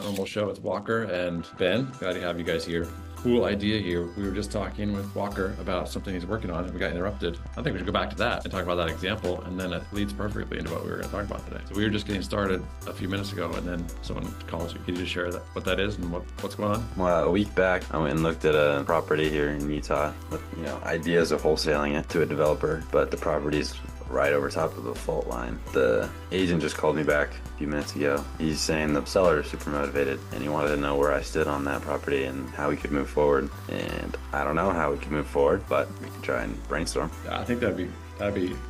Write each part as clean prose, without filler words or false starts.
NTNRML show with Walker and Ben. Glad to have you guys here. Cool idea here. We were just talking with Walker about something he's working on and we got interrupted. I think we should go back to that and talk about that example, and then it leads perfectly into what we were going to talk about today. So we were just getting started a few minutes ago and then someone calls you. Can you just share what that is and what's going on? Well, a week back, I went and looked at a property here in Utah with, ideas of wholesaling it to a developer, but the property's right over top of the fault line. The agent just called me back a few minutes ago. He's saying the seller is super motivated and he wanted to know where I stood on that property and how we could move forward. And I don't know how we can move forward, but we can try and brainstorm. Yeah, I think that'd be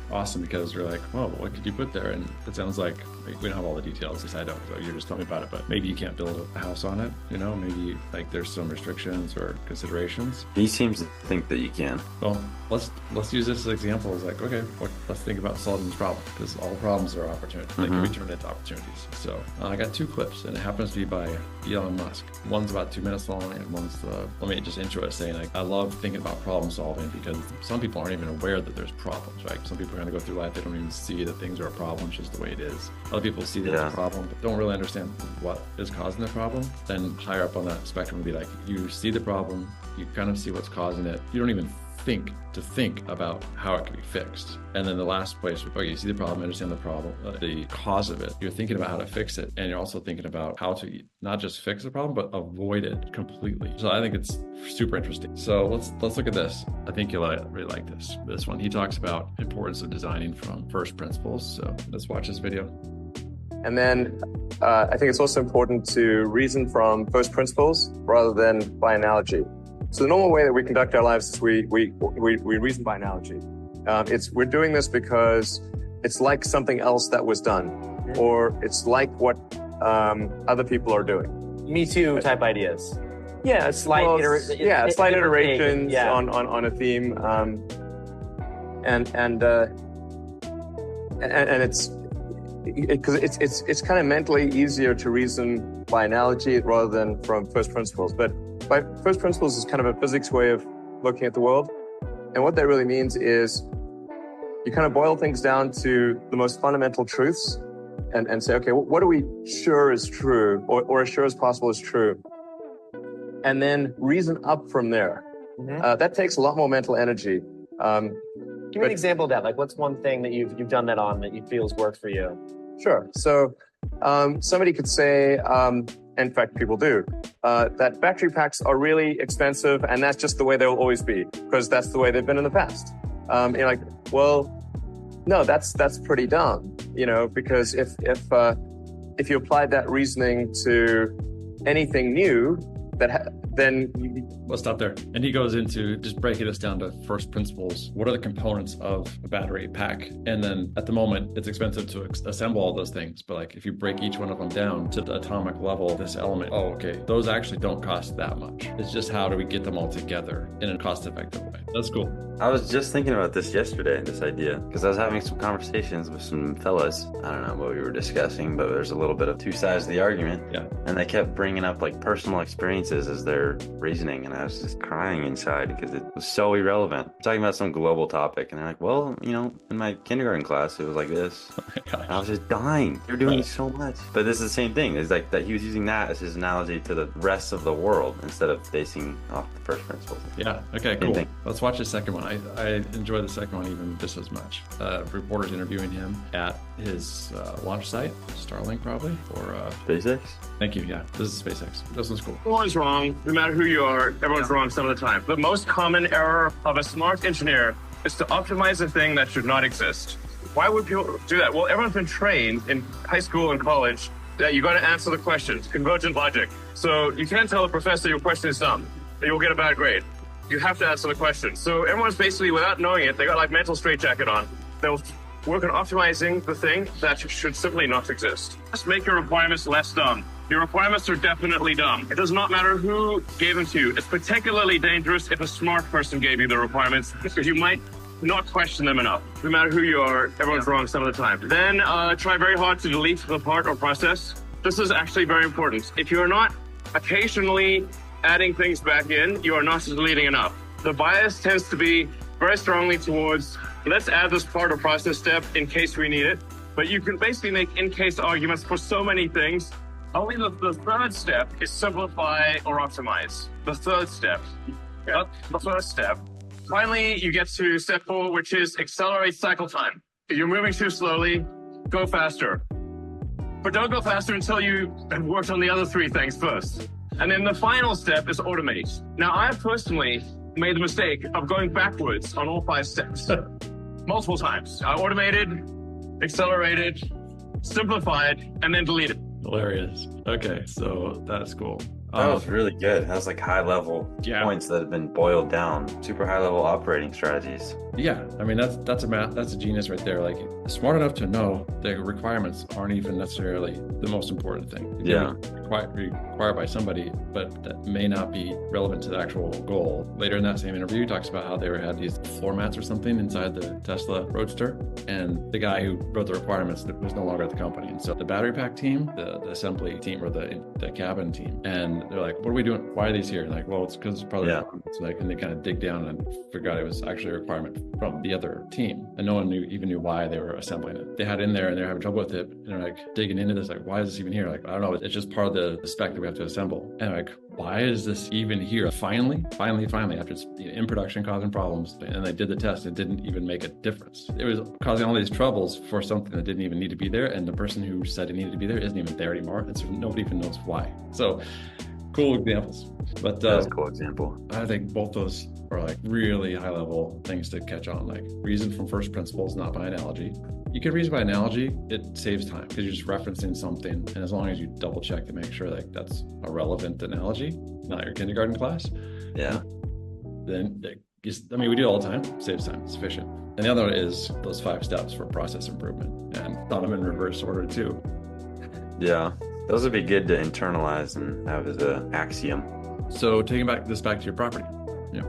awesome, because we're like, well, what could you put there? And it sounds like we don't have all the details. At least I don't. So you're just telling me about it, but maybe you can't build a house on it. Maybe like there's some restrictions or considerations. He seems to think that you can. Well, let's use this as an example. It's like, okay, let's think about solving this problem, because all problems are opportunities. They can be turned into opportunities. So I got two clips, and it happens to be by Elon Musk. One's about 2 minutes long, and one's let me just intro it saying, like, I love thinking about problem solving because some people aren't even aware that there's problems, right? Some people are going to go through life, they don't even see that things are a problem, it's just the way it is. Other people see that it's a problem, but don't really understand what is causing the problem. Then higher up on that spectrum would be like, you see the problem, you kind of see what's causing it, you don't even think about how it can be fixed. And then the last place, okay, you see the problem, understand the problem, the cause of it. You're thinking about how to fix it. And you're also thinking about how to not just fix the problem, but avoid it completely. So I think it's super interesting. So let's look at this. I think you'll really like this one. He talks about importance of designing from first principles. So let's watch this video. And then I think it's also important to reason from first principles rather than by analogy. So the normal way that we conduct our lives is we reason by analogy. We're doing this because it's like something else that was done, or it's like what other people are doing. Me too type ideas. Yeah, slight iterations on a theme, and it's kind of mentally easier to reason by analogy rather than from first principles. But by first principles is kind of a physics way of looking at the world. And what that really means is you kind of boil things down to the most fundamental truths and say, okay, what are we sure is true or as sure as possible is true? And then reason up from there. That takes a lot more mental energy. Give me an example of that. Like, what's one thing that you've done that on that you feel has worked for you? Sure. So somebody could say, in fact, people do, that battery packs are really expensive, and that's just the way they'll always be, because that's the way they've been in the past. You're like, well, no, that's pretty dumb, because if you applied that reasoning to anything new, then let's stop there. And he goes into just breaking this down to first principles. What are the components of a battery pack? And then at the moment, it's expensive to assemble all those things. But like, if you break each one of them down to the atomic level, this element, those actually don't cost that much. It's just how do we get them all together in a cost-effective way? That's cool. I was just thinking about this yesterday, this idea, because I was having some conversations with some fellas. I don't know what we were discussing, but there's a little bit of two sides of the argument. Yeah. And they kept bringing up like personal experiences as their reasoning, and I was just crying inside because it was so irrelevant. We're talking about some global topic, and they're like, well, in my kindergarten class, it was like this. Oh my gosh. I was just dying. They're doing so much. But this is the same thing. It's like that he was using that as his analogy to the rest of the world instead of basing off the first principles. Yeah. Okay, cool. Let's watch the second one. I enjoy the second one even just as much. Reporters interviewing him at his launch site, Starlink probably, or SpaceX. Thank you. Yeah, this is SpaceX. This one's cool. Everyone's wrong. No matter who you are, everyone's wrong some of the time. The most common error of a smart engineer is to optimize a thing that should not exist. Why would people do that? Well, everyone's been trained in high school and college that you got to answer the questions, convergent logic. So you can't tell a professor your question is dumb, or you'll get a bad grade. You have to answer the question. So everyone's basically, without knowing it, they got like mental straitjacket on. They'll work on optimizing the thing that should simply not exist. Just make your requirements less dumb. Your requirements are definitely dumb. It does not matter who gave them to you. It's particularly dangerous if a smart person gave you the requirements, because you might not question them enough. No matter who you are, everyone's wrong some of the time. Then try very hard to delete the part or process. This is actually very important. If you're not occasionally adding things back in, you are not deleting enough. The bias tends to be very strongly towards, let's add this part or process step in case we need it. But you can basically make in-case arguments for so many things Only the third step is simplify or optimize. The third step. Yep, the first step. Finally, you get to step 4, which is accelerate cycle time. If you're moving too slowly, go faster. But don't go faster until you have worked on the other 3 things first. And then the final step is automate. Now, I personally made the mistake of going backwards on all 5 steps multiple times. I automated, accelerated, simplified, and then deleted. Hilarious. Okay, so that's cool. That was really good. That was like high level Yeah. points that have been boiled down. Super high level operating strategies. Yeah, I mean that's a genius right there. Like smart enough to know the requirements aren't even necessarily the most important thing. It can be required by somebody, but that may not be relevant to the actual goal. Later in that same interview, he talks about how they had these floor mats or something inside the Tesla Roadster, and the guy who wrote the requirements was no longer at the company. And so the battery pack team, the assembly team, or the cabin team, and they're like, "What are we doing? Why are these here?" And like, well, it's because it's part of the requirements. Like, and they kind of dig down and figure out it was actually a requirement from the other team, and no one even knew why they were assembling it. They had it in there and they're having trouble with it, and they're like digging into this, like, why is this even here? Like, I don't know, it's just part of the spec that we have to assemble. And like, why is this even here? Finally, after it's in production causing problems, and they did the test, it didn't even make a difference. It was causing all these troubles for something that didn't even need to be there, and the person who said it needed to be there isn't even there anymore, and so nobody even knows why. So cool examples. But that's a cool example. I think both those are like really high level things to catch on, like reason from first principles, not by analogy. You can reason by analogy, it saves time because you're just referencing something, and as long as you double check to make sure like that's a relevant analogy, not your kindergarten class, then I mean, we do it all the time, saves time, it's efficient. And the other is those 5 steps for process improvement, and thought them in reverse order too. Yeah, those would be good to internalize and have as an axiom. So taking this back to your property,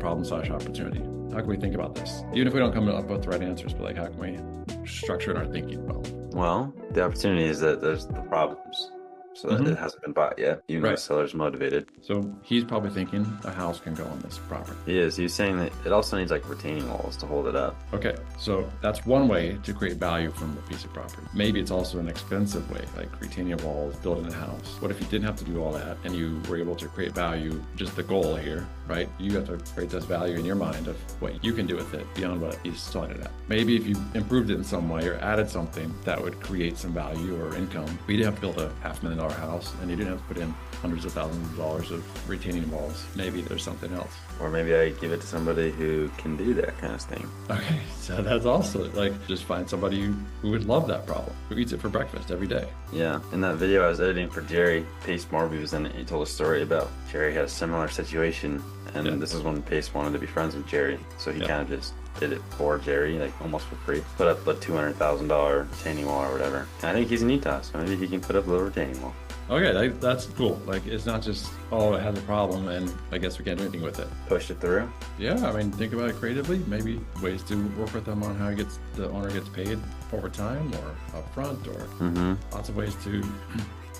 problem/opportunity. How can we think about this? Even if we don't come up with the right answers, but like, how can we structure in our thinking? Well, the opportunity is that there's the problems. So that it hasn't been bought yet, even though the seller's motivated. So he's probably thinking a house can go on this property. He is. He's saying that it also needs like retaining walls to hold it up. Okay, so that's one way to create value from the piece of property. Maybe it's also an expensive way, like retaining walls, building a house. What if you didn't have to do all that and you were able to create value, just the goal here, right? You have to create this value in your mind of what you can do with it beyond what he's selling it at. Maybe if you improved it in some way or added something that would create some value or income, but you didn't have to build a $500,000 house and you didn't have to put in hundreds of thousands of dollars of retaining walls. Maybe there's something else. Or maybe I give it to somebody who can do that kind of thing. Okay, so that's also like, just find somebody who would love that problem, who eats it for breakfast every day. Yeah, in that video I was editing for Jerry, Pace Morby was in it. He told a story about Jerry had a similar situation, and this is when Pace wanted to be friends with Jerry, so he kind of just did it for Jerry, like almost for free. Put up a $200,000 retaining wall or whatever. And I think he's a Utah, so maybe he can put up a little retaining wall. Okay, that's cool. Like, it's not just, oh, it has a problem and I guess we can't do anything with it. Push it through. Yeah, I mean, think about it creatively. Maybe ways to work with them on how the owner gets paid over time or upfront, or lots of ways to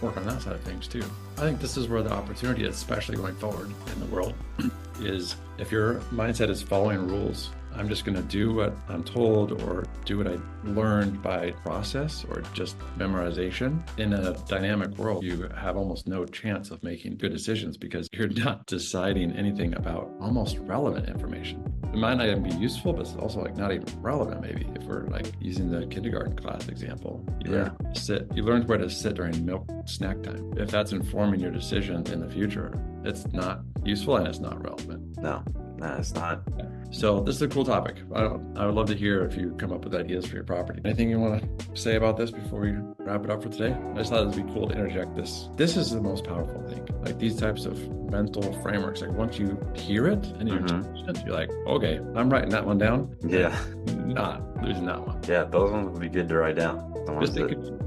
work on that side of things too. I think this is where the opportunity, especially going forward in the world, is if your mindset is following rules. I'm just going to do what I'm told or do what I learned by process or just memorization. In a dynamic world, you have almost no chance of making good decisions because you're not deciding anything about almost relevant information. It might not even be useful, but it's also like not even relevant maybe. If we're like using the kindergarten class example, you learned where to sit during milk snack time. If that's informing your decision in the future, it's not useful and it's not relevant. No, it's not. So this is a cool topic. I would love to hear if you come up with ideas for your property. Anything you want to say about this before we wrap it up for today? I just thought it would be cool to interject this. This is the most powerful thing. Like these types of mental frameworks, like once you hear it and you're like, okay, I'm writing that one down. Yeah. Not losing that one. Yeah, those ones would be good to write down.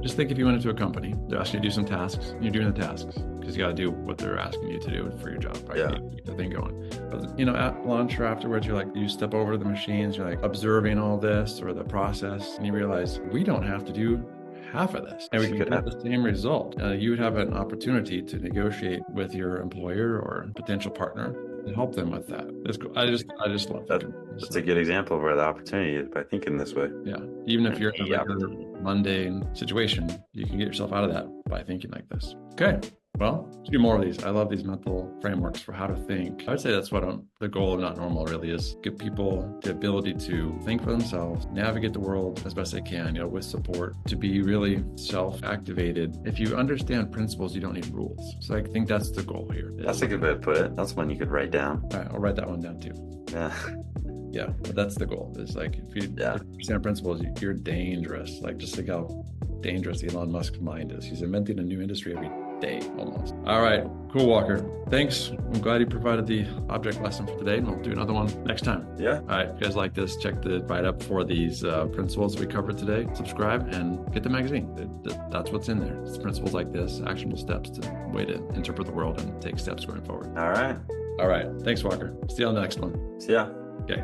Just think if you went into a company, they're asking you to do some tasks, and you're doing the tasks because you got to do what they're asking you to do for your job, right? Yeah. You get the thing going. But, at lunch or afterwards, you're like, you step over to the machines, you're like observing all this or the process, and you realize we don't have to do half of this, and we can get the same result. You would have an opportunity to negotiate with your employer or potential partner to help them with that. It's cool. I just love that. That's a good example of where the opportunity is by thinking this way. Yeah. Even if you're in a Yeah. regular mundane situation, you can get yourself out of that by thinking like this. Okay. Well, let's do more of these. I love these mental frameworks for how to think. I would say that's what the goal of Not Normal really is. Give people the ability to think for themselves, navigate the world as best they can, with support, to be really self-activated. If you understand principles, you don't need rules. So I think that's the goal here. That's a good way to put it. That's one you could write down. All right, I'll write that one down too. Yeah. Yeah, but that's the goal. Is like if you understand principles, you're dangerous. Like just like how dangerous Elon Musk's mind is. He's inventing a new industry every day almost. All right, cool, Walker. Thanks. I'm glad you provided the object lesson for today, and we'll do another one next time. Yeah. All right, if you guys like this, check the write-up for these principles we covered today. Subscribe and get the magazine. That's what's in there. It's principles like this, actionable steps, to way to interpret the world and take steps going forward. All right. All right. Thanks, Walker. See you on the next one. See ya. Okay.